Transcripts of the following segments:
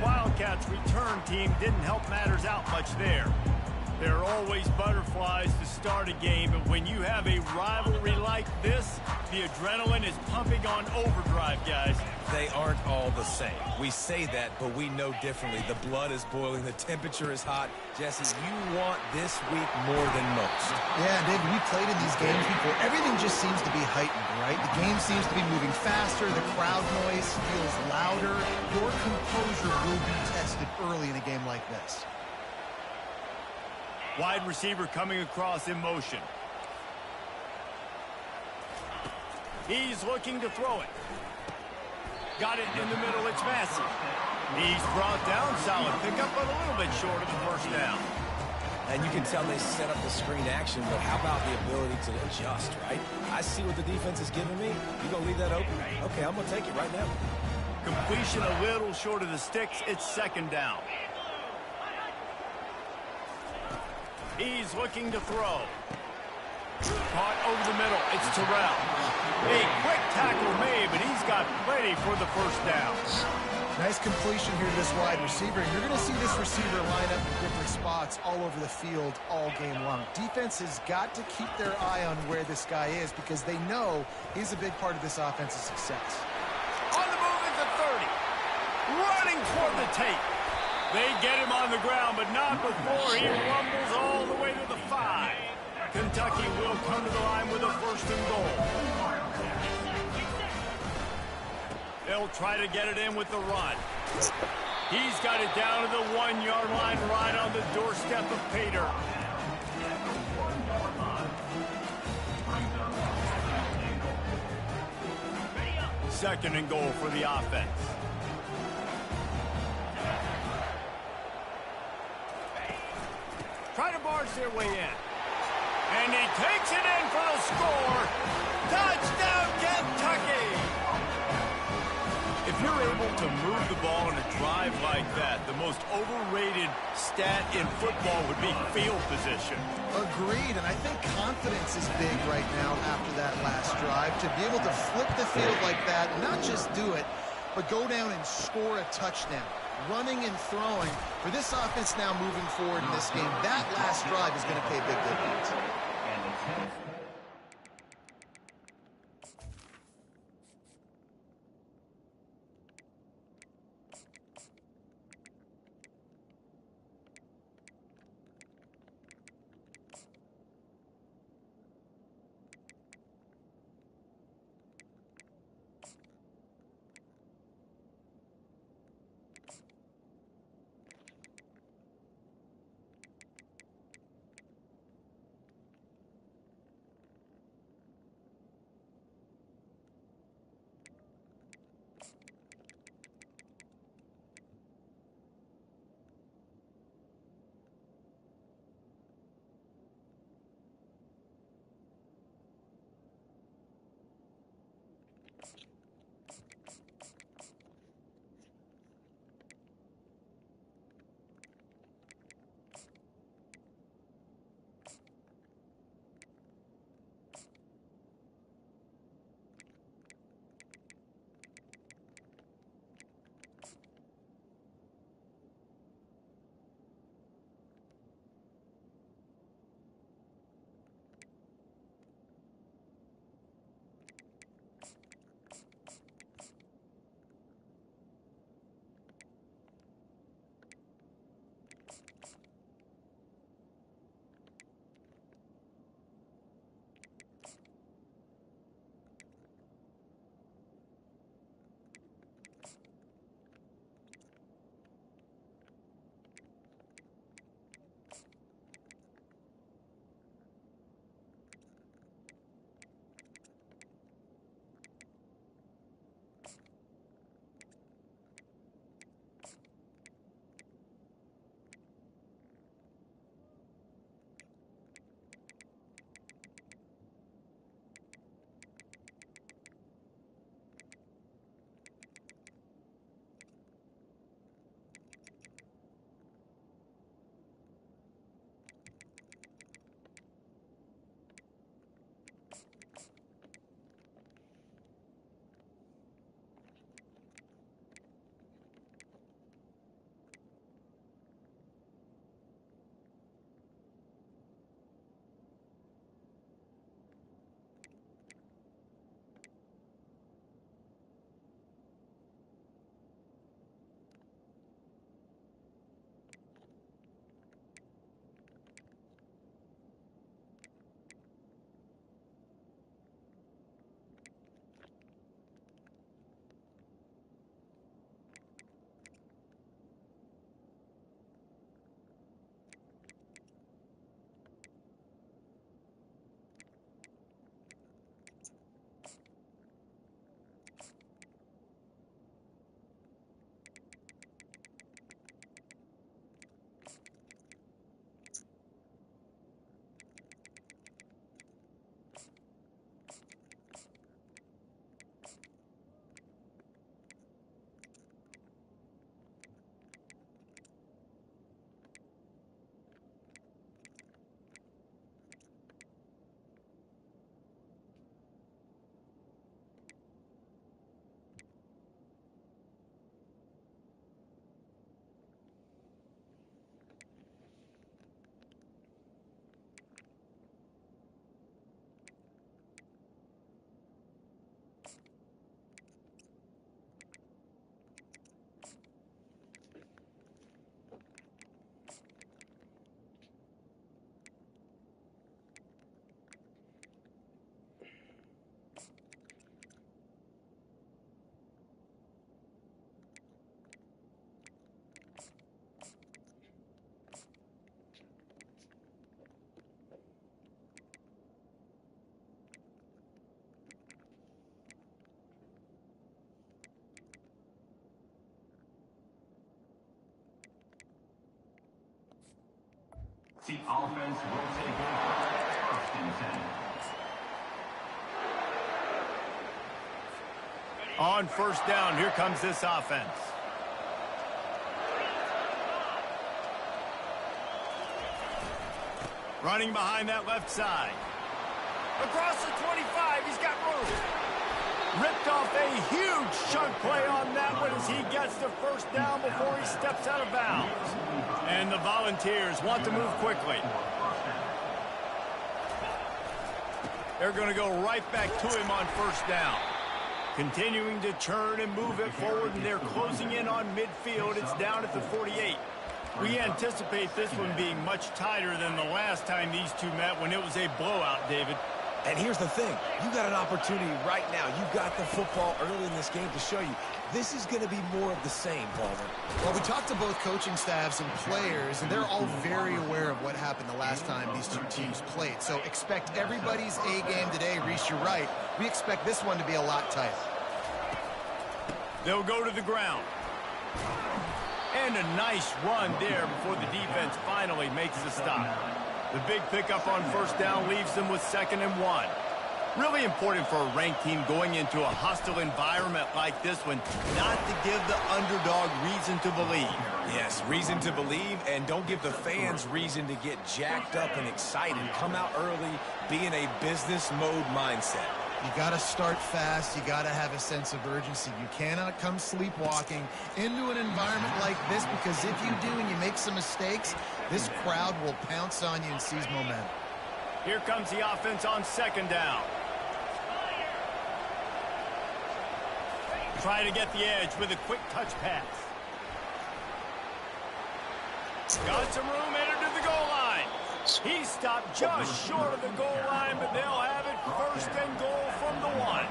Wildcats' return team didn't help matters out much there. There are always butterflies to start a game, but when you have a rivalry like this, the adrenaline is pumping on overdrive, guys. They aren't all the same. We say that, but we know differently. The blood is boiling. The temperature is hot. Jesse, you want this week more than most. Yeah, David, we played in these games before. Everything just seems to be heightened, right? The game seems to be moving faster. The crowd noise feels louder. Your composure will be tested early in a game like this. Wide receiver coming across in motion. He's looking to throw it. Got it in the middle. It's Massey. He's brought down. Solid pickup, but a little bit short of the first down. And you can tell they set up the screen action, but how about the ability to adjust, right? I see what the defense is giving me. You going to leave that open? Okay, I'm going to take it right now. Completion a little short of the sticks. It's second down. He's looking to throw. Caught over the middle. It's Terrell. A quick tackle made, but he's got plenty for the first down. Nice completion here to this wide receiver. You're going to see this receiver line up in different spots all over the field all game long. Defense has got to keep their eye on where this guy is because they know he's a big part of this offense's success. On the move at the 30. Running toward the tape. They get him on the ground, but not before he rumbles all the way to the 5. Kentucky will come to the line with a first and goal. They'll try to get it in with the run. He's got it down to the 1-yard line right on the doorstep of Pater. Second and goal for the offense. Try to barge their way in. And he takes it in for the score. Touchdown, Kentucky! If you're able to move the ball in a drive like that, the most overrated stat in football would be field position. Agreed, and I think confidence is big right now after that last drive. To be able to flip the field like that, not just do it, but go down and score a touchdown. Running and throwing. For this offense now moving forward in this game, that last drive is going to pay big dividends. The offense will take over 1st and 10. On 1st down, here comes this offense. Running behind that left side. Across the 25, he's got room. Ripped off a huge chunk play on that one as he gets the 1st down before he steps out of bounds. And the Volunteers want to move quickly. They're going to go right back to him on 1st down. Continuing to turn and move it forward, and they're closing in on midfield. It's down at the 48. We anticipate this one being much tighter than the last time these two met when it was a blowout, David. And here's the thing. You got an opportunity right now. You got the football early in this game to show you this is going to be more of the same, Palmer. Well, we talked to both coaching staffs and players, and they're all very aware of what happened the last time these two teams played. So expect everybody's A game today. Reese, you're right. We expect this one to be a lot tighter. They'll go to the ground. And a nice run there before the defense finally makes the stop. The big pickup on 1st down leaves them with 2nd and 1. Really important for a ranked team going into a hostile environment like this one, not to give the underdog reason to believe. Yes, reason to believe, and don't give the fans reason to get jacked up and excited. Come out early, be in a business mode mindset. You got to start fast. You got to have a sense of urgency. You cannot come sleepwalking into an environment like this, because if you do and you make some mistakes, this crowd will pounce on you and seize momentum. Here comes the offense on 2nd down. Try to get the edge with a quick touch pass. Got some room, entered to the goal line. He stopped just short of the goal line, but they'll have it 1st and goal from the 1.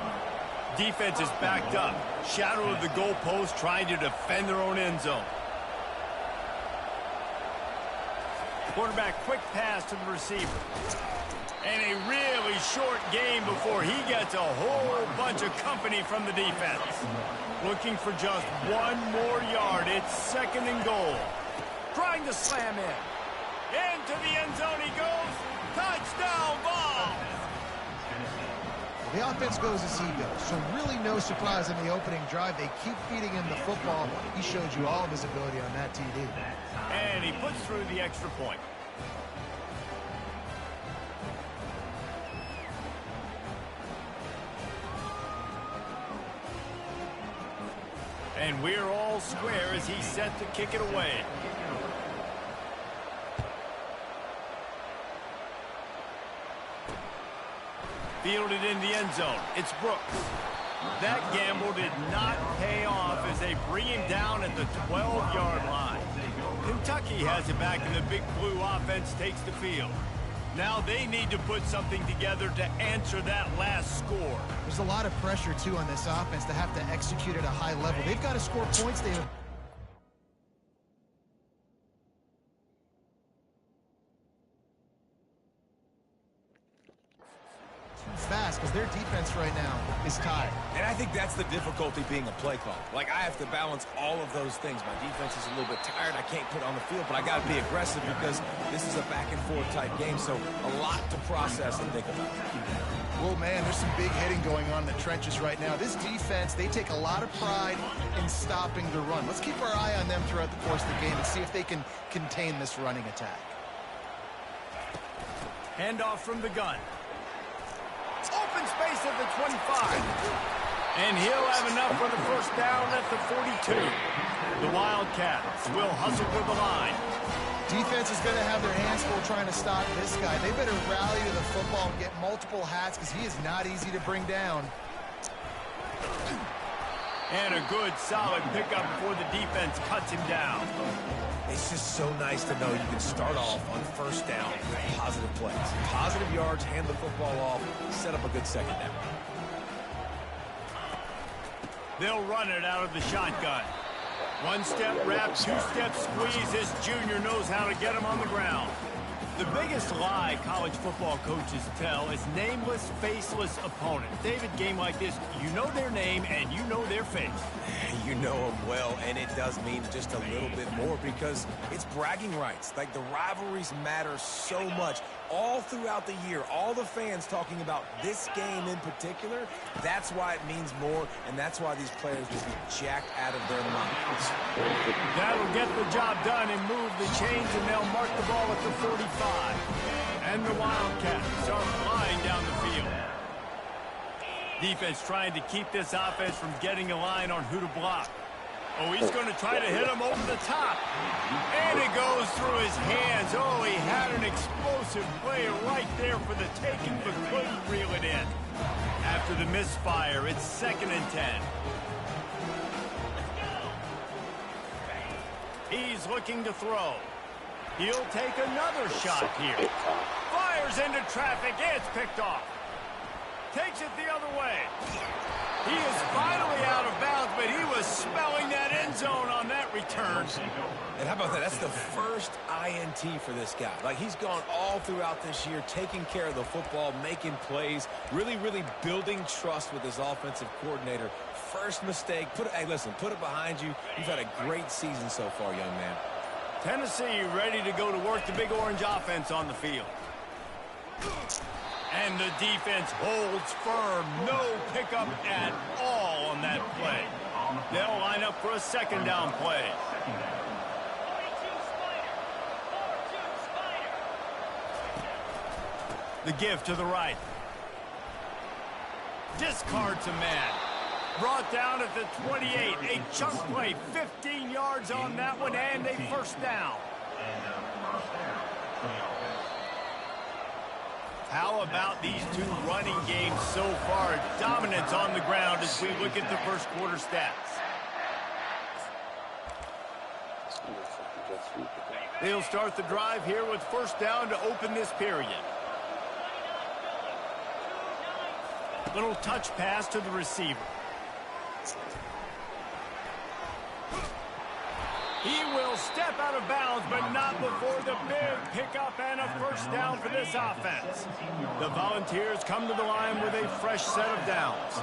Defense is backed up. Shadow of the goalpost, trying to defend their own end zone. Quarterback, quick pass to the receiver. And a really short game before he gets a whole bunch of company from the defense. Looking for just 1 more yard. It's 2nd and goal. Trying to slam in. Into the end zone he goes. Touchdown ball. The offense goes as he goes, so really no surprise in the opening drive. They keep feeding him the football. He showed you all of his ability on that TD. And he puts through the extra point. And we're all square as he's set to kick it away. Fielded in the end zone. It's Brooks. That gamble did not pay off as they bring him down at the 12-yard line. Kentucky has it back, and the Big Blue offense takes the field. Now they need to put something together to answer that last score. There's a lot of pressure, too, on this offense to have to execute at a high level. They've got to score points. They fast because their defense right now is tired. And I think that's the difficulty being a play call. Like, I have to balance all of those things. My defense is a little bit tired. I can't put on the field, but I got to be aggressive because this is a back-and-forth type game, so a lot to process and think about. Well, man, there's some big hitting going on in the trenches right now. This defense, they take a lot of pride in stopping the run. Let's keep our eye on them throughout the course of the game and see if they can contain this running attack. Handoff from the gun. Open space at the 25. And he'll have enough for the first down at the 42. The Wildcats will hustle to the line. Defense is going to have their hands full trying to stop this guy. They better rally to the football and get multiple hats because he is not easy to bring down. And a good, solid pickup before the defense cuts him down. It's just so nice to know you can start off on first down with positive plays. Positive yards, hand the football off, set up a good second down. They'll run it out of the shotgun. One-step wrap, two-step squeeze. This junior knows how to get him on the ground. The biggest lie college football coaches tell is nameless, faceless opponents. David, game like this, you know their name and you know their face. You know them well, and it does mean just a little bit more because it's bragging rights. Like, the rivalries matter so much. All throughout the year, all the fans talking about this game in particular, that's why it means more, and that's why these players will be jacked out of their minds. That'll get the job done and move the chains, and they'll mark the ball at the 45. And the Wildcats are flying down the field. Defense trying to keep this offense from getting a line on who to block. Oh, he's going to try to hit him over the top. And it goes through his hands. Oh, he had an explosive play right there for the taking, but couldn't reel it in. After the misfire, it's 2nd and 10. He's looking to throw. He'll take another shot here. Fires into traffic. It's picked off. Takes it the other way. He is finally out of bounds, but he was smelling that end zone on that return. And how about that? That's the first INT for this guy. Like, he's gone all throughout this year, taking care of the football, making plays, really building trust with his offensive coordinator. First mistake. Hey, listen, put it behind you. You've had a great season so far, young man. Tennessee ready to go to work the Big Orange offense on the field. And the defense holds firm. No pickup at all on that play. They'll line up for a 2nd down play. The give to the right. Discards a man. Brought down at the 28. A chunk play. 15 yards on that one, and a 1st down. How about these two running games so far? Dominance on the ground as we look at the first quarter stats. They'll start the drive here with 1st down to open this period. Little touch pass to the receiver. He will step out of bounds, but not before the big pickup and a 1st down for this offense. The Volunteers come to the line with a fresh set of downs.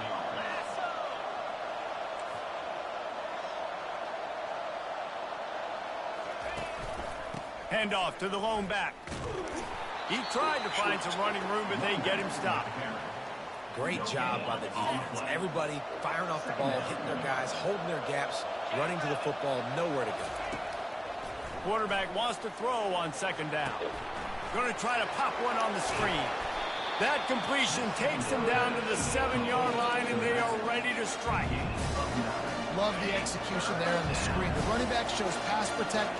Handoff to the lone back. He tried to find some running room, but they get him stopped. Great job by the defense. Everybody firing off the ball, hitting their guys, holding their gaps, running to the football, nowhere to go. Quarterback wants to throw on 2nd down. Going to try to pop one on the screen. That completion takes them down to the 7-yard line, and they are ready to strike. Love the execution there on the screen. The running back shows pass protect.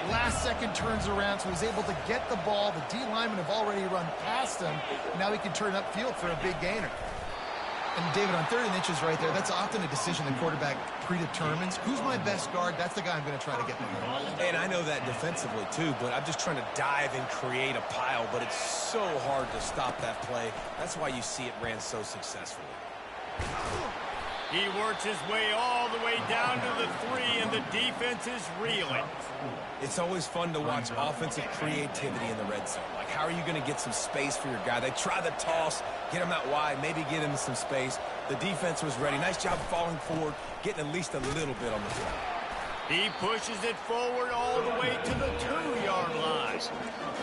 Last second turns around, so he's able to get the ball. The D linemen have already run past him. Now he can turn upfield for a big gainer. And David, on 3rd and inches right there, that's often a decision the quarterback predetermines. Who's my best guard? That's the guy I'm going to try to get behind. And I know that defensively, too, but I'm just trying to dive and create a pile, but it's so hard to stop that play. That's why you see it ran so successfully. He works his way all the way down to the 3, and the defense is reeling. It's always fun to watch offensive creativity in the red zone. Like, how are you going to get some space for your guy? They try the toss, get him out wide, maybe get him some space. The defense was ready. Nice job falling forward, getting at least a little bit on the field. He pushes it forward all the way to the 2-yard line.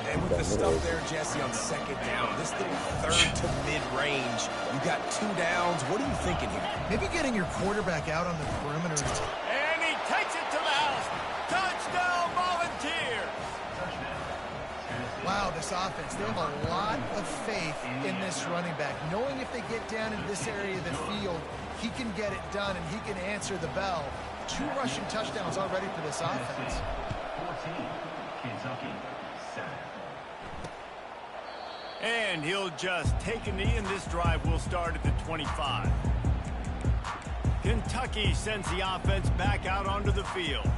And with the stuff there, Jesse, on 2nd down, this little 3rd to mid-range, you got 2 downs. What are you thinking here? Maybe getting your quarterback out on the perimeter. And he takes it to the house. Touchdown, Volunteers. Wow, this offense, they have a lot of faith in this running back. Knowing if they get down into this area of the field, he can get it done and he can answer the bell. 2 rushing touchdowns already for this offense. 14, Kentucky, 7. And he'll just take a knee, and this drive will start at the 25. Kentucky sends the offense back out onto the field.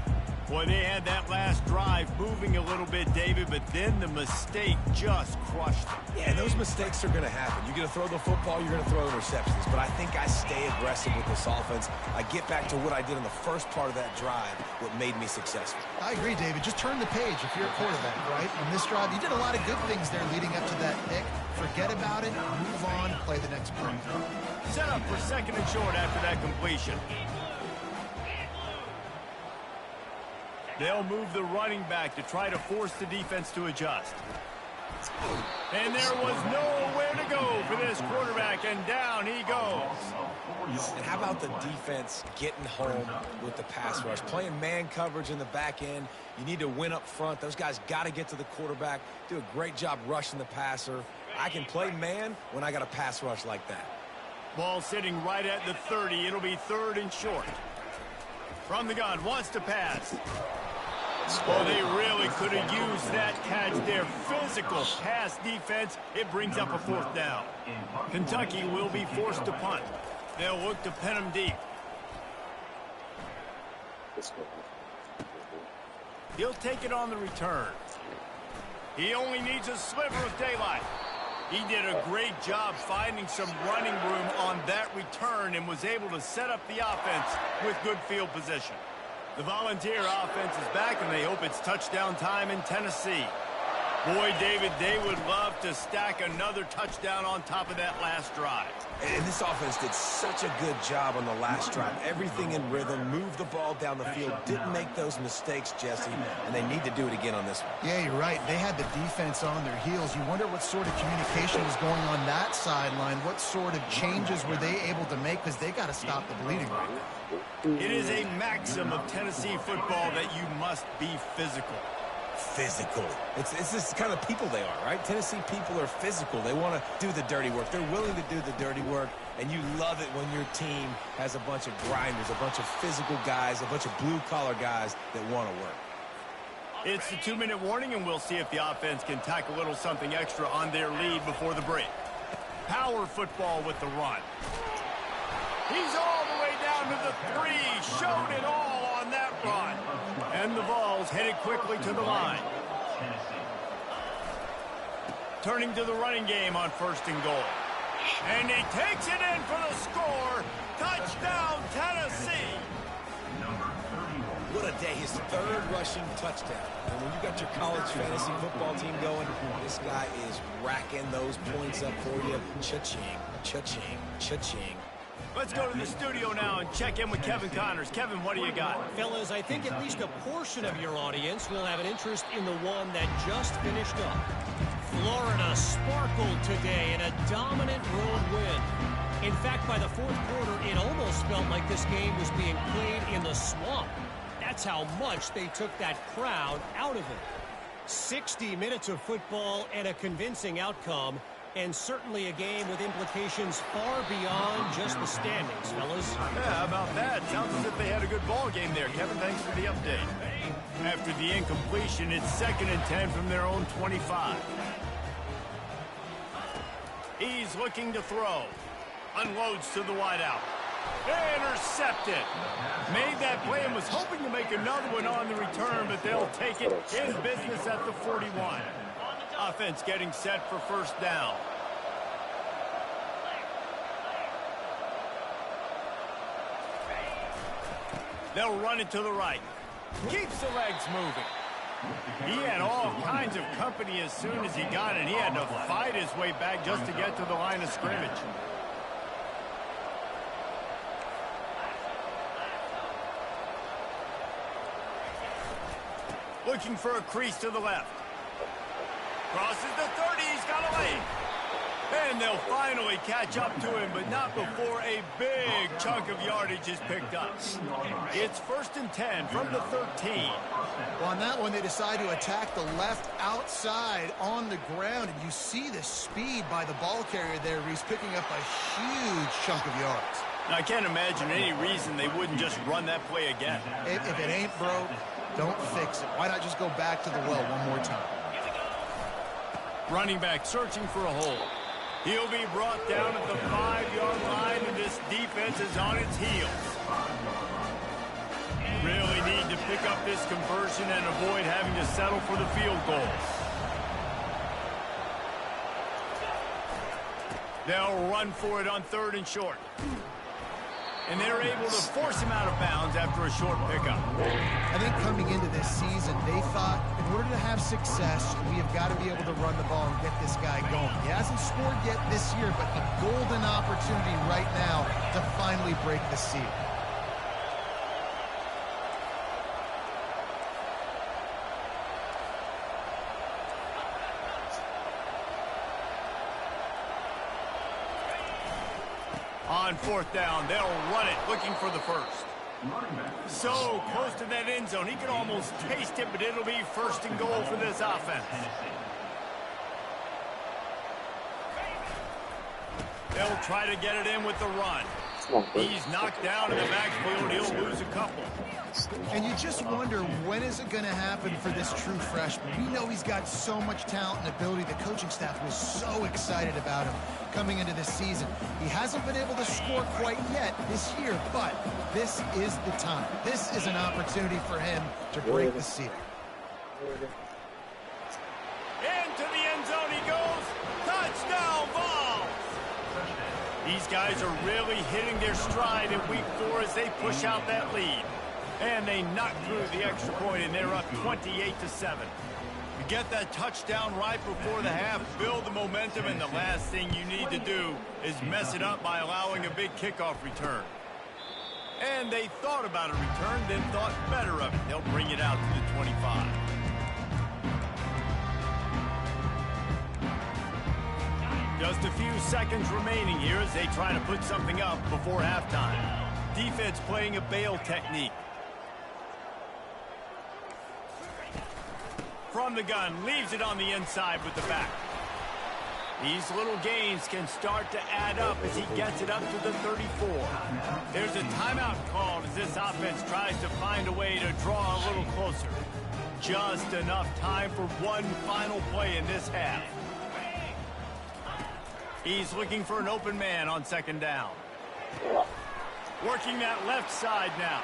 Boy, they had that last drive moving a little bit, David, but then the mistake just crushed them. Yeah, those mistakes are going to happen. You're going to throw the football, you're going to throw interceptions. But I think I stay aggressive with this offense. I get back to what I did in the first part of that drive, what made me successful. I agree, David. Just turn the page if you're a quarterback, right? On this drive, you did a lot of good things there leading up to that pick. Forget about it, move on, play the next play. Set up for second and short after that completion. They'll move the running back to try to force the defense to adjust. And there was nowhere to go for this quarterback, and down he goes. And how about the defense getting home with the pass rush? Playing man coverage in the back end. You need to win up front. Those guys got to get to the quarterback, do a great job rushing the passer. I can play man when I got a pass rush like that. Ball sitting right at the 30. It'll be third and short. From the gun, wants to pass. Well, they really could have used that catch there. Physical pass defense. It brings up a fourth down. Kentucky will be forced to punt. They'll look to pin him deep. He'll take it on the return. He only needs a sliver of daylight. He did a great job finding some running room on that return and was able to set up the offense with good field position. The Volunteer offense is back, and they hope it's touchdown time in Tennessee. Boy, David, they would love to stack another touchdown on top of that last drive. And this offense did such a good job on the last drive. Everything in rhythm, moved the ball down the field, didn't make those mistakes, Jesse, and they need to do it again on this one. Yeah, you're right. They had the defense on their heels. You wonder what sort of communication was going on that sideline. What sort of changes were they able to make, because they got to stop the bleeding right now. It is a maxim of Tennessee football that you must be physical. Physical. It's this kind of people they are, right? Tennessee people are physical. They want to do the dirty work. They're willing to do the dirty work, and you love it when your team has a bunch of grinders, a bunch of physical guys, a bunch of blue-collar guys that want to work. It's the 2-minute warning, and we'll see if the offense can tack a little something extra on their lead before the break. Power football with the run. He's all the way down to the 3. Showed it all on that run. And the Vols headed quickly to the line. Turning to the running game on first and goal. And he takes it in for the score. Touchdown, Tennessee. What a day. His third rushing touchdown. And when you got your college fantasy football team going, this guy is racking those points up for you. Cha-ching, cha-ching, cha-ching. Let's go to the studio now and check in with Kevin Connors. Kevin, what do you got? Fellas, I think at least a portion of your audience will have an interest in the one that just finished up. Florida sparkled today in a dominant road win. In fact, by the fourth quarter, it almost felt like this game was being played in the swamp. That's how much they took that crowd out of it. 60 minutes of football and a convincing outcome. And certainly a game with implications far beyond just the standings, fellas. Yeah, how about that? Sounds as if they had a good ball game there. Kevin, thanks for the update. After the incompletion, it's 2nd and 10 from their own 25. He's looking to throw. Unloads to the wideout. Intercepted. Made that play and was hoping to make another one on the return, but they'll take it in business at the 41. Offense getting set for first down. They'll run it to the right. Keeps the legs moving. He had all kinds of company as soon as he got it. He had to fight his way back just to get to the line of scrimmage. Looking for a crease to the left. Crosses the 30, he's got a lane. And they'll finally catch up to him, but not before a big chunk of yardage is picked up. It's 1st and 10 from the 13. Well, on that one, they decide to attack the left outside on the ground, and you see the speed by the ball carrier there. He's picking up a huge chunk of yards. Now, I can't imagine any reason they wouldn't just run that play again. If it ain't broke, don't fix it. Why not just go back to the well one more time? Running back searching for a hole. He'll be brought down at the 5-yard line, and this defense is on its heels. Really need to pick up this conversion and avoid having to settle for the field goal. They'll run for it on 3rd and short. And they're able to force him out of bounds after a short pickup. I think coming into this season, they thought in order to have success, we have got to be able to run the ball and get this guy going. He hasn't scored yet this year, but a golden opportunity right now to finally break the seal. On 4th down, they'll run it, looking for the first. So close to that end zone, he can almost taste it, but it'll be 1st and goal for this offense. They'll try to get it in with the run. He's knocked down in the backfield. He'll lose a couple. And you just wonder, when is it going to happen for this true freshman? We know he's got so much talent and ability. The coaching staff was so excited about him coming into this season. He hasn't been able to score quite yet this year, but this is the time. This is an opportunity for him to break the seal. Into the end zone he goes. Touchdown ball. These guys are really hitting their stride in week 4 as they push out that lead. And they knock through the extra point, and they're up 28-7. You get that touchdown right before the half, build the momentum, and the last thing you need to do is mess it up by allowing a big kickoff return. And they thought about a return, then thought better of it. They'll bring it out to the 25. Just a few seconds remaining here as they try to put something up before halftime. Defense playing a bail technique. From the gun, leaves it on the inside with the back. These little gains can start to add up as he gets it up to the 34. There's a timeout called as this offense tries to find a way to draw a little closer. Just enough time for one final play in this half. He's looking for an open man on 2nd down. Working that left side now.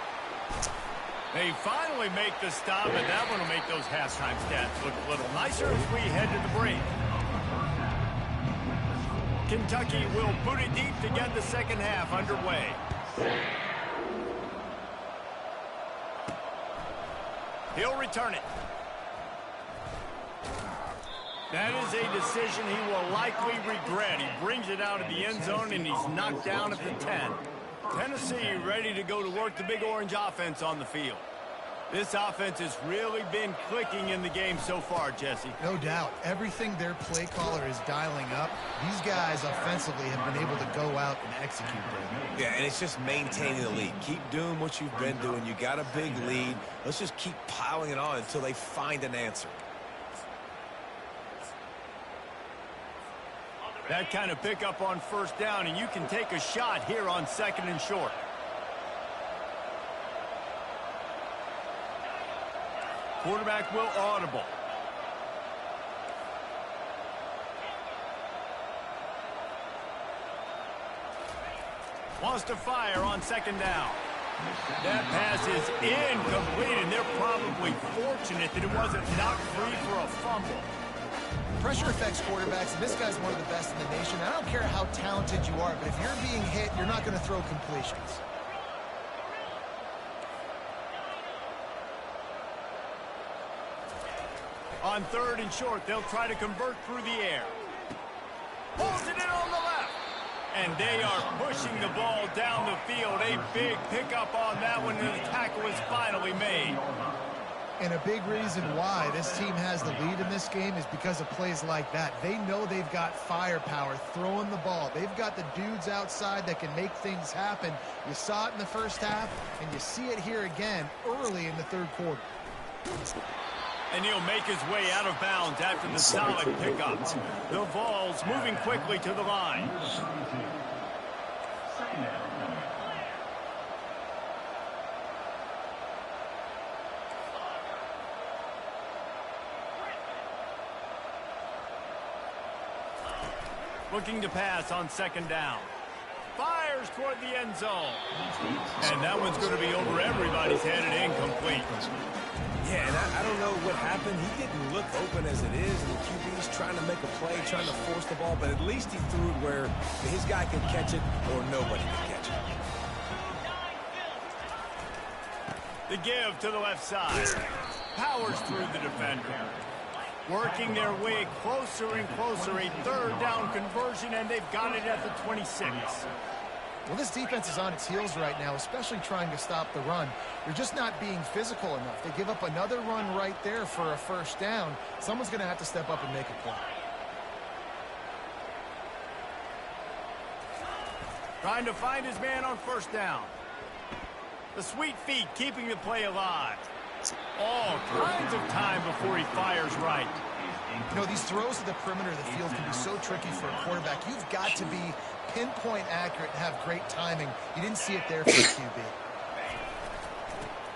They finally make the stop, and that one will make those halftime stats look a little nicer as we head to the break. Kentucky will boot it deep to get the second half underway. He'll return it. That is a decision he will likely regret. He brings it out of the end zone, and he's knocked down at the 10. Tennessee ready to go to work the Big Orange offense on the field. This offense has really been clicking in the game so far, Jesse. No doubt. Everything their play caller is dialing up, these guys offensively have been able to go out and execute there. Yeah, and it's just maintaining the lead. Keep doing what you've been doing. You got a big lead. Let's just keep piling it on until they find an answer. That kind of pickup on 1st down, and you can take a shot here on 2nd and short. Quarterback will audible. Wants to fire on 2nd down. That pass is incomplete, and they're probably fortunate that it wasn't knocked free for a fumble. Pressure affects quarterbacks, and this guy's one of the best in the nation. I don't care how talented you are, but if you're being hit, you're not going to throw completions. On 3rd and short, they'll try to convert through the air. Pulls it in on the left. And they are pushing the ball down the field. A big pickup on that one, and the tackle is finally made. And a big reason why this team has the lead in this game is because of plays like that. They know they've got firepower throwing the ball. They've got the dudes outside that can make things happen. You saw it in the first half, and you see it here again early in the 3rd quarter. And he'll make his way out of bounds after the solid pickup. The Vols moving quickly to the line. Looking to pass on 2nd down. Fires fires toward the end zone. And that one's going to be over everybody's head and incomplete. Yeah, and I don't know what happened. He didn't look open as it is, and the QB's trying to make a play, trying to force the ball, but at least he threw it where his guy could catch it or nobody could catch it. The give to the left side. Powers through the defender. Working their way closer and closer. A third down conversion, and they've got it at the 26. Well, this defense is on its heels right now, especially trying to stop the run. They're just not being physical enough. They give up another run right there for a first down. Someone's going to have to step up and make a play. Trying to find his man on first down. The sweet feet keeping the play alive. All kinds of time before he fires right. You know, these throws to the perimeter of the field can be so tricky for a quarterback. You've got to be pinpoint accurate and have great timing. You didn't see it there for the QB.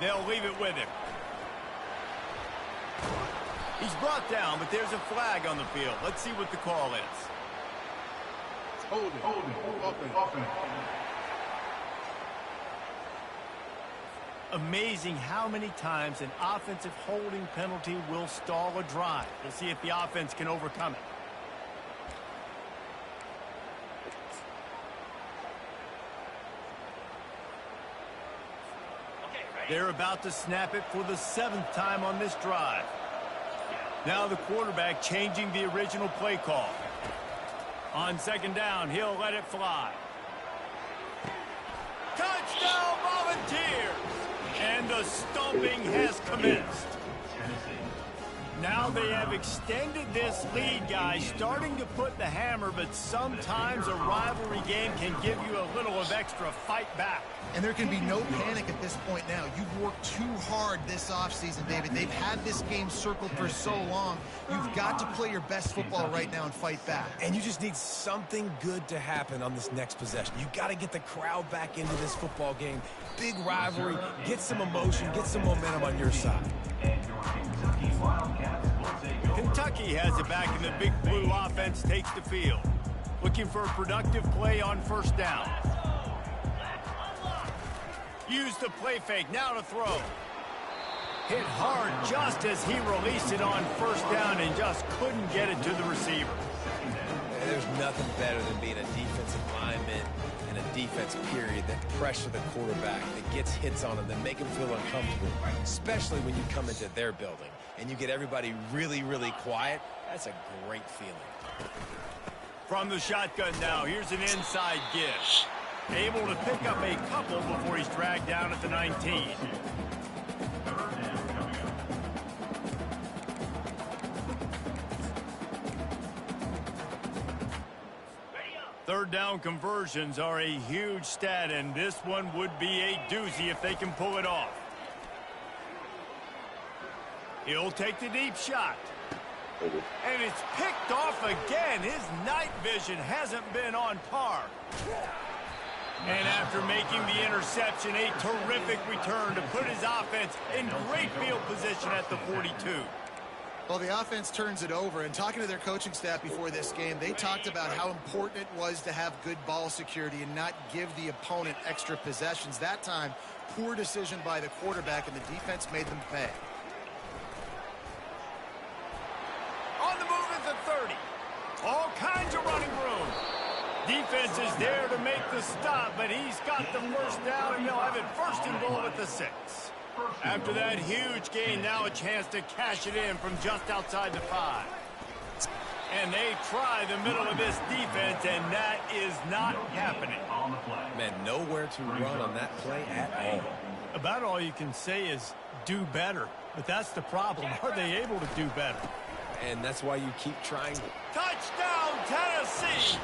They'll leave it with him. He's brought down, but there's a flag on the field. Let's see what the call is. Hold it. Offense. Amazing how many times an offensive holding penalty will stall a drive. We'll see if the offense can overcome it. They're about to snap it for the 7th time on this drive. Now the quarterback changing the original play call. On second down, he'll let it fly. Touchdown, Volunteers! And the stomping has commenced. Now they have extended this lead, guys, starting to put the hammer, but sometimes a rivalry game can give you a little of extra fight back. And there can be no panic at this point now. You've worked too hard this offseason, David. They've had this game circled for so long. You've got to play your best football right now and fight back. And you just need something good to happen on this next possession. You got to get the crowd back into this football game. Big rivalry, get some emotion, get some momentum on your side. Kentucky has it back, and the big blue offense takes the field. Looking for a productive play on first down. Use the play fake, now to throw. Hit hard just as he released it on first down and just couldn't get it to the receiver. There's nothing better than being a defensive lineman and a defense period that pressure the quarterback, that gets hits on him, that make him feel uncomfortable, especially when you come into their building and you get everybody really, really quiet. That's a great feeling. From the shotgun now, here's an inside give. Able to pick up a couple before he's dragged down at the 19. Third down conversions are a huge stat, and this one would be a doozy if they can pull it off. He'll take the deep shot. And it's picked off again. His night vision hasn't been on par. And after making the interception, a terrific return to put his offense in great field position at the 42. Well, the offense turns it over, and talking to their coaching staff before this game, they talked about how important it was to have good ball security and not give the opponent extra possessions. That time, poor decision by the quarterback, and the defense made them pay. On the move at the 30. All kinds of running room. Defense is there to make the stop, but he's got the first down, and they'll have it first and goal at the 6. After that huge gain, now a chance to cash it in from just outside the 5. And they try the middle of this defense, and that is not happening. Man, nowhere to run on that play at all. About all you can say is do better. But that's the problem. Are they able to do better? And that's why you keep trying. Touchdown, Tennessee!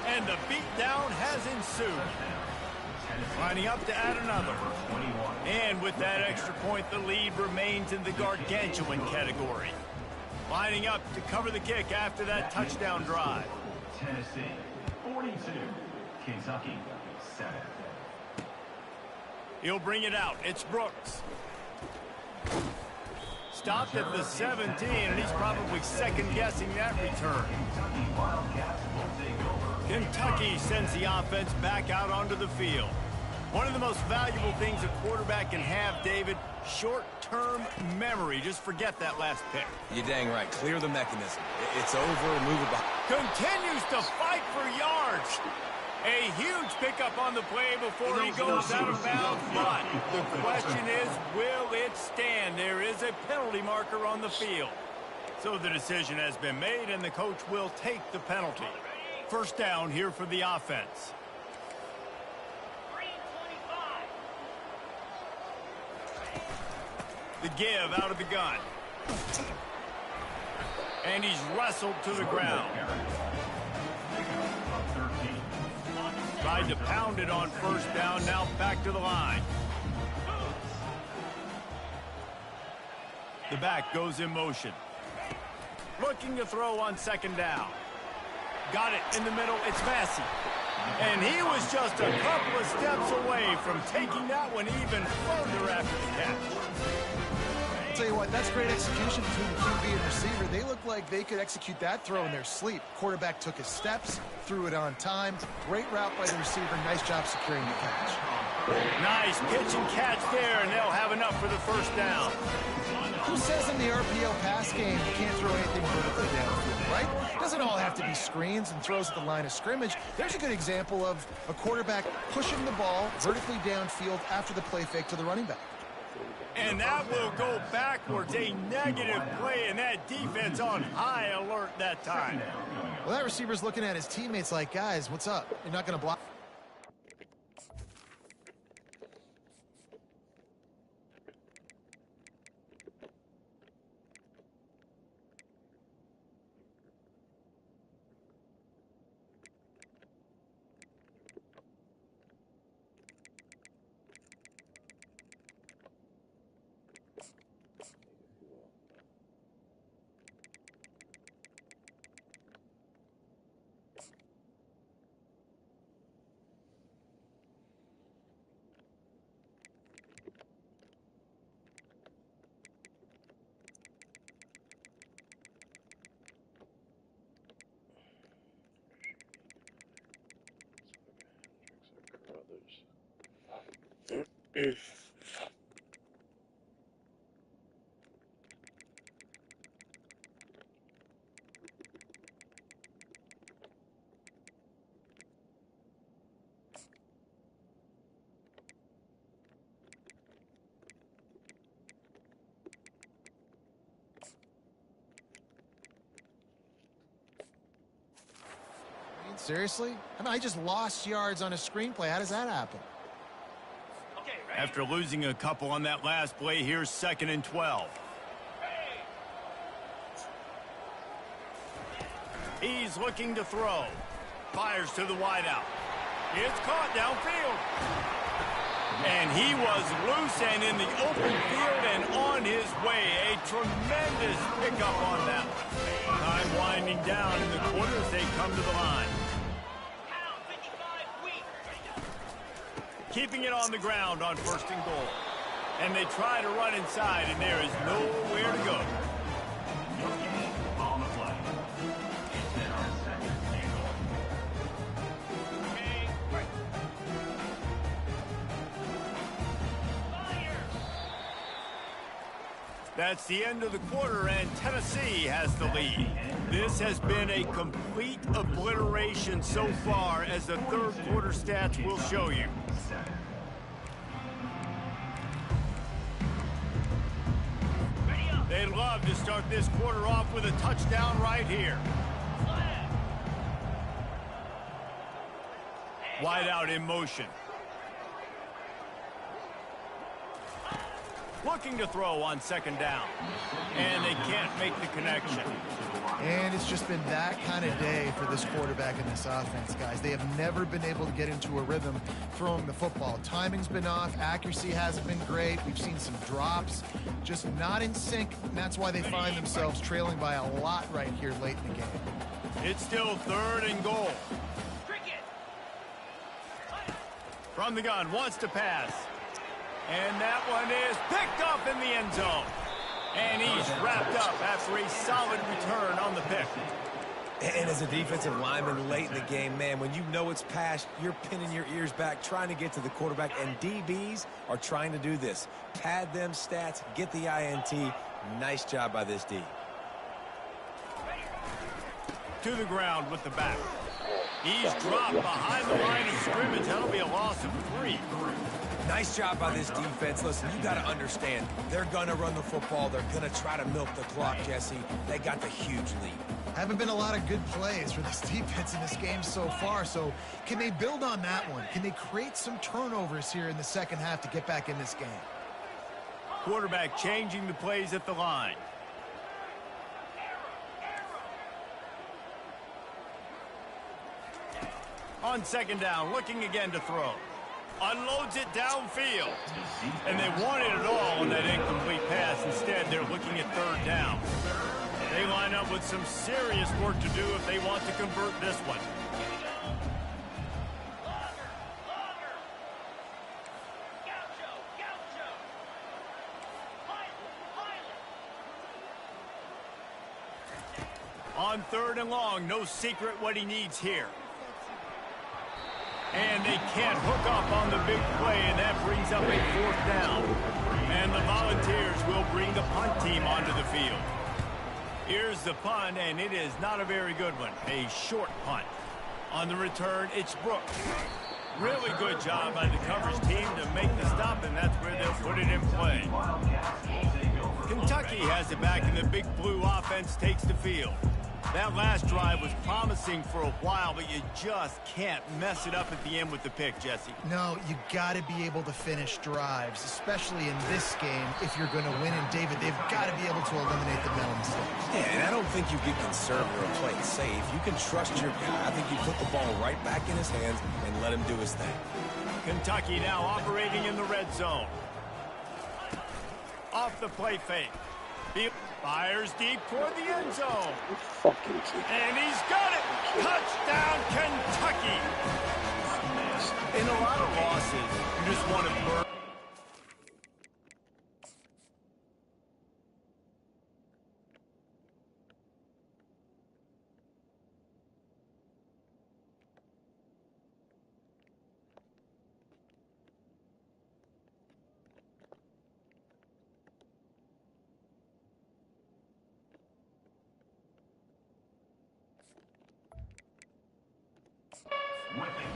And the beatdown has ensued. Lining up to add another. And with that extra point, the lead remains in the gargantuan category. Lining up to cover the kick after that touchdown drive. Tennessee, 42. Kentucky, 7. He'll bring it out. It's Brooks. Stopped at the 17, and he's probably second-guessing that return. Kentucky Wildcats will take over Kentucky sends the offense back out onto the field. One of the most valuable things a quarterback can have, David, short-term memory. Just forget that last pick. You're dang right. Clear the mechanism. It's over. Move it behind. Continues to fight for yards. A huge pickup on the play before he goes out of bounds. But the question is, will it stand? There is a penalty marker on the field. So the decision has been made, and the coach will take the penalty. First down here for the offense. The give out of the gun. And he's wrestled to the ground. Tried to pound it on first down, now back to the line. The back goes in motion. Looking to throw on second down. Got it in the middle, it's Massey. And he was just a couple of steps away from taking that one even further after the catch. I'll tell you what, that's great execution between the QB and receiver. They look like they could execute that throw in their sleep. Quarterback took his steps, threw it on time. Great route by the receiver. Nice job securing the catch. Nice pitch and catch there, and they'll have enough for the first down. Who says in the RPO pass game you can't throw anything vertically downfield, right? Doesn't all have to be screens and throws at the line of scrimmage. There's a good example of a quarterback pushing the ball vertically downfield after the play fake to the running back. And that will go backwards, a negative play, and that defense on high alert that time. Well, that receiver's looking at his teammates like, guys, what's up? You're not going to block. Seriously? I mean, I just lost yards on a screenplay. How does that happen? After losing a couple on that last play, here's 2nd and 12. He's looking to throw. Fires to the wideout. It's caught downfield. And he was loose and in the open field and on his way. A tremendous pickup on that one. Time winding down in the quarter as they come to the line. Keeping it on the ground on 1st and goal. And they try to run inside, and there is nowhere to go. On the play. That's the end of the quarter, and Tennessee has the lead. This has been a complete obliteration so far, as the third quarter stats will show you. They'd love to start this quarter off with a touchdown right here. Wide out in motion. Looking to throw on 2nd down. And they can't make the connection. And it's just been that kind of day for this quarterback and this offense, guys. They have never been able to get into a rhythm throwing the football. Timing's been off. Accuracy hasn't been great. We've seen some drops. Just not in sync, and that's why they find themselves trailing by a lot right here late in the game. It's still 3rd and goal. From the gun, wants to pass. And that one is picked up in the end zone. And he's wrapped up after a solid return on the pick. And as a defensive lineman late in the game, man, when you know it's past, you're pinning your ears back, trying to get to the quarterback, and DBs are trying to do this. Pad them stats, get the INT. Nice job by this D. To the ground with the back. He's dropped behind the line of scrimmage. That'll be a loss of 3. Nice job by this defense. Listen, you got to understand, they're going to run the football. They're going to try to milk the clock, Jesse. They got the huge lead. Haven't been a lot of good plays for this defense in this game so far, so can they build on that one? Can they create some turnovers here in the second half to get back in this game? Quarterback changing the plays at the line. On second down, looking again to throw. Unloads it downfield. And they wanted it all on that incomplete pass. Instead, they're looking at third down. They line up with some serious work to do if they want to convert this one. On third and long, no secret what he needs here. And they can't hook up on the big play, and that brings up a fourth down. And the Volunteers will bring the punt team onto the field. Here's the punt, and it is not a very good one. A short punt. On the return, it's Brooks. Really good job by the coverage team to make the stop, and that's where they'll put it in play. Kentucky has it back, and the Big Blue offense takes the field. That last drive was promising for a while, but you just can't mess it up at the end with the pick, Jesse. No, you got to be able to finish drives, especially in this game if you're going to win. And, David, they've got to be able to eliminate the mental mistakes. Yeah, and I don't think you get conservative or play it safe. You can trust your guy. I think you put the ball right back in his hands and let him do his thing. Kentucky now operating in the red zone. Off the play fake. Fires deep toward the end zone. And he's got it. Touchdown, Kentucky. In a lot of losses, you just want to burn.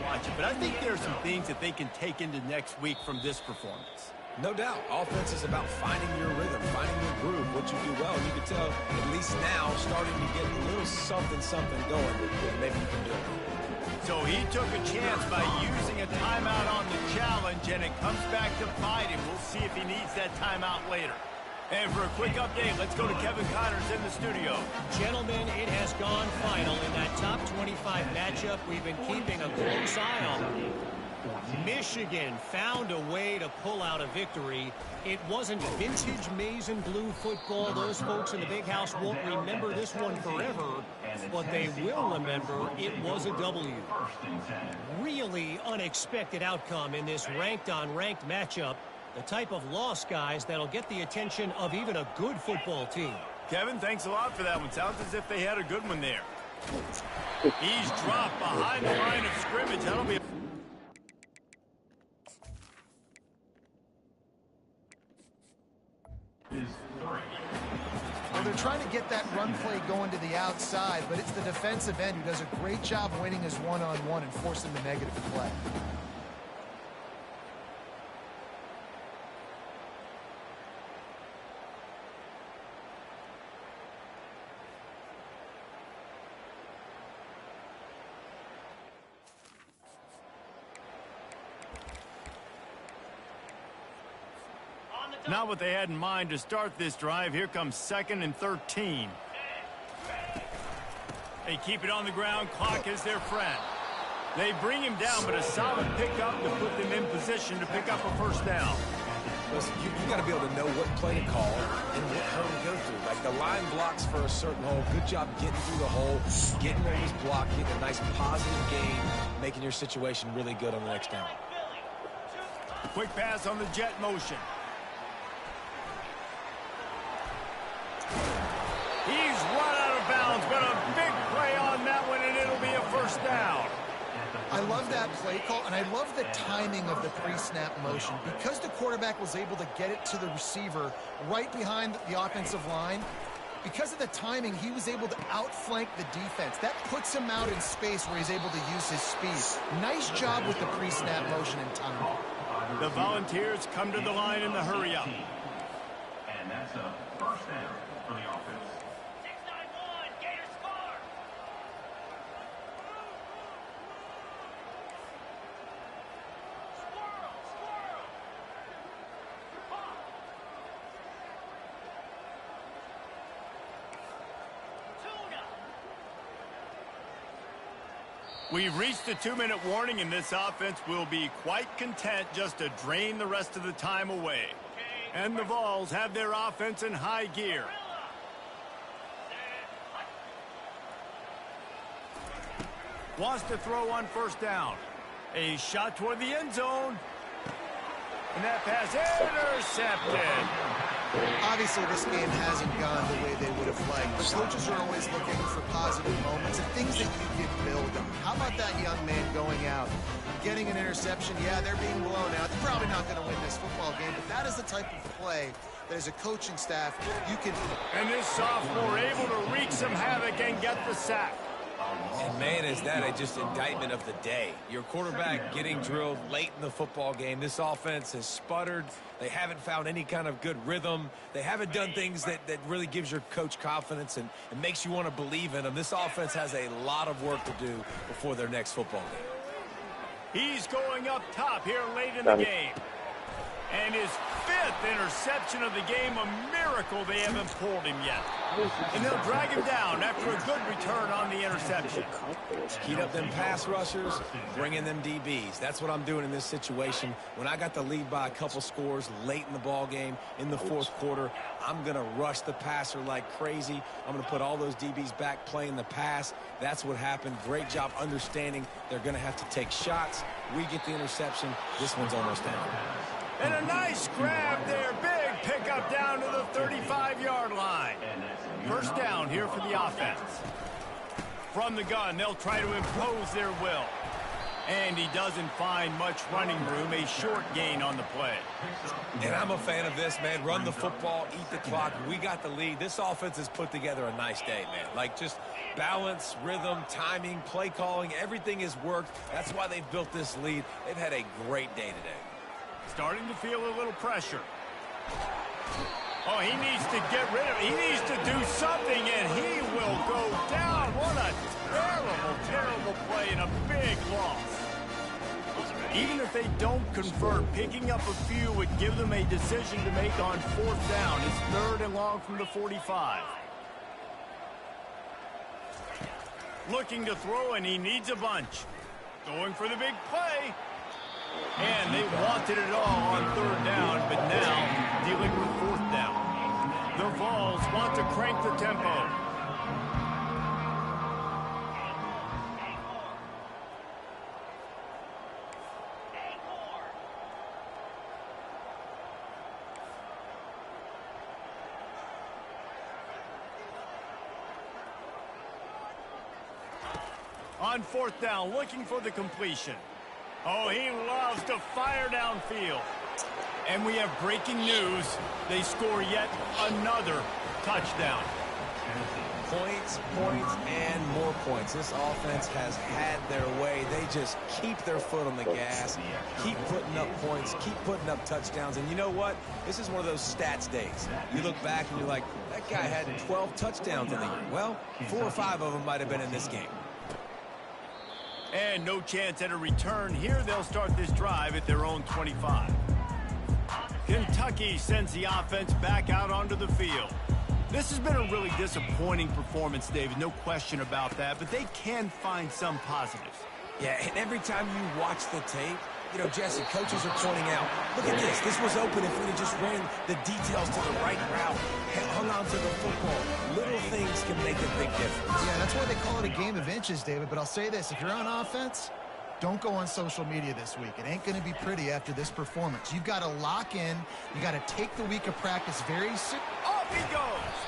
Watch it, but I think there are some things that they can take into next week from this performance. No doubt. Offense is about finding your rhythm, finding your groove, what you do well. And you can tell, at least now, starting to get a little something going that maybe you can do. So he took a chance by using a timeout on the challenge, and it comes back to bite him. We'll see if he needs that timeout later. And for a quick update, let's go to Kevin Connors in the studio. Gentlemen, it has gone final in that top 25 matchup we've been keeping a close eye on. Michigan found a way to pull out a victory. It wasn't vintage maize and blue football. Those folks in the big house won't remember this one forever, but they will remember it was a W. Really unexpected outcome in this ranked-on-ranked matchup. The type of loss, guys, that'll get the attention of even a good football team. Kevin, thanks a lot for that one. Sounds as if they had a good one there. He's dropped behind the line of scrimmage. That'll be... Well, they're trying to get that run play going to the outside, but it's the defensive end who does a great job winning his one-on-one and forcing the negative play. Not what they had in mind to start this drive. Here comes 2nd and 13. They keep it on the ground. Clock is their friend. They bring him down, but a solid pickup to put them in position to pick up a first down. Listen, you got to be able to know what play to call and what hole to go through. Like the line blocks for a certain hole. Good job getting through the hole, getting where he's blocked, getting a nice positive gain, making your situation really good on the next down. Quick pass on the jet motion. He's run out of bounds, but a big play on I love that play call, and I love the timing of the pre-snap motion. Because the quarterback was able to get it to the receiver right behind the offensive line, because of the timing, he was able to outflank the defense. That puts him out in space where he's able to use his speed. Nice job with the pre-snap motion and timing. The Volunteers come to the line in the hurry-up. And that's a first down for the offense. 691, Gators score! Squirrel, squirrel! Tuna! We've reached the 2-minute warning, and this offense will be quite content just to drain the rest of the time away. And the Vols have their offense in high gear. Wants to throw on first down. A shot toward the end zone. And that pass intercepted. Obviously, this game hasn't gone the way they would have liked, but coaches are always looking for positive moments and things that you can build on. How about that young man going out, getting an interception? Yeah, they're being blown out. They're probably not going to win this football game, but that is the type of play that as a coaching staff you can... And this sophomore able to wreak some havoc and get the sack. And man, is that just indictment of the day. Your quarterback getting drilled late in the football game. This offense has sputtered. They haven't found any kind of good rhythm. They haven't done things that really gives your coach confidence and makes you want to believe in them. This offense has a lot of work to do before their next football game. He's going up top here late in the game. And his 5th interception of the game, a miracle they haven't pulled him yet. And they'll drag him down after a good return on the interception. Heat up them pass rushers, bring in them DBs. That's what I'm doing in this situation. When I got the lead by a couple scores late in the ball game, in the 4th quarter, I'm going to rush the passer like crazy. I'm going to put all those DBs back playing the pass. That's what happened. Great job understanding they're going to have to take shots. We get the interception. This one's almost down. And a nice grab there. Big pickup down to the 35-yard line. First down here for the offense. From the gun, they'll try to impose their will. And he doesn't find much running room. A short gain on the play. And I'm a fan of this, man. Run the football, eat the clock. We got the lead. This offense has put together a nice day, man. Like just balance, rhythm, timing, play calling. Everything has worked. That's why they've built this lead. They've had a great day today. Starting to feel a little pressure. Oh, he needs to get rid of it. He needs to do something, and he will go down. What a terrible, terrible play and a big loss. Even if they don't convert, picking up a few would give them a decision to make on 4th down. It's 3rd and long from the 45. Looking to throw, and he needs a bunch. Going for the big play. And they wanted it all on 3rd down, but now dealing with 4th down. The Vols want to crank the tempo. On 4th down, looking for the completion. Oh, he loves to fire downfield. And we have breaking news. They score yet another touchdown. Points, points, and more points. This offense has had their way. They just keep their foot on the gas, keep putting up points, keep putting up touchdowns. And you know what? This is one of those stats days. You look back and you're like, that guy had 12 touchdowns in the year. Well, 4 or 5 of them might have been in this game. And no chance at a return. Here they'll start this drive at their own 25. Kentucky sends the offense back out onto the field. This has been a really disappointing performance, David. No question about that. But they can find some positives. Yeah, and every time you watch the tape, you know, Jesse, coaches are pointing out, look at this. This was open if we had just ran the details to the right route, hung on to the football. Little things can make a big difference. Yeah, that's why they call it a game of inches, David. But I'll say this, if you're on offense, don't go on social media this week. It ain't going to be pretty after this performance. You've got to lock in. You got to take the week of practice very seriously. Off he goes.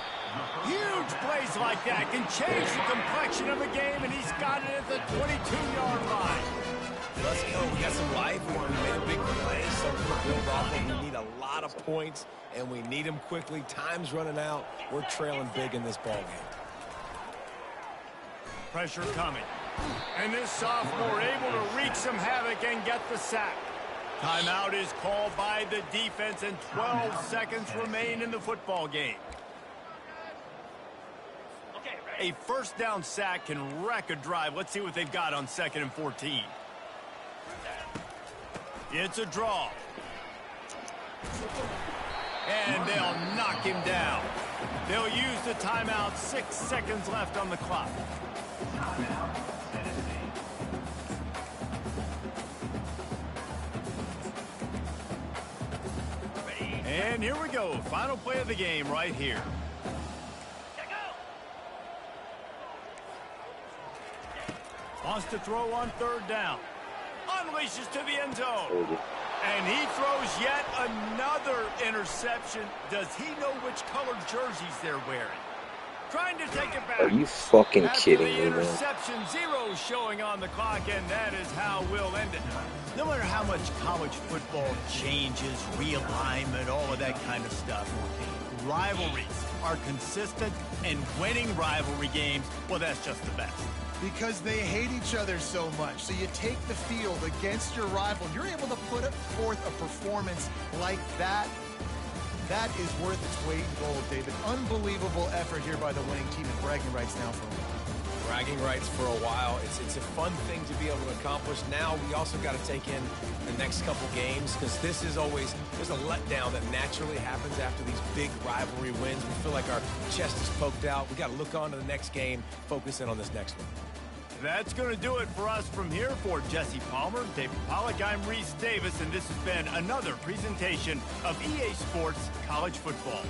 Huge plays like that can change the complexion of a game, and he's got it at the 22-yard line. Let's go. We got some life. We made a big play, something to build off of. We need a lot of points, and we need them quickly. Time's running out. We're trailing big in this ball game. Pressure coming. And this sophomore able to wreak some havoc and get the sack. Timeout is called by the defense, and 12 seconds remain in the football game. A first down sack can wreck a drive. Let's see what they've got on 2nd and 14. It's a draw. And they'll knock him down. They'll use the timeout. 6 seconds left on the clock. And here we go. Final play of the game right here. Wants to throw on 3rd down. Unleashes to the end zone. And he throws yet another interception. Does he know which colored jerseys they're wearing? Trying to take it back. Are you fucking After kidding the me, man? interception, 0 showing on the clock, and that is how we'll end it. No matter how much college football changes, realignment, all of that kind of stuff, rivalries are consistent, and winning rivalry games, well, that's just the best. Because they hate each other so much. So you take the field against your rival. You're able to put forth a performance like that. That is worth its weight in gold, David. Unbelievable effort here by the winning team, and bragging rights now for a while. Bragging rights for a while. It's a fun thing to be able to accomplish. Now we also got to take in the next couple games, because this is always, there's a letdown that naturally happens after these big rivalry wins. We feel like our chest is poked out. We got to look on to the next game, focus in on this next one. That's going to do it for us from here. For Jesse Palmer, David Pollack, I'm Reese Davis, and this has been another presentation of EA Sports College Football.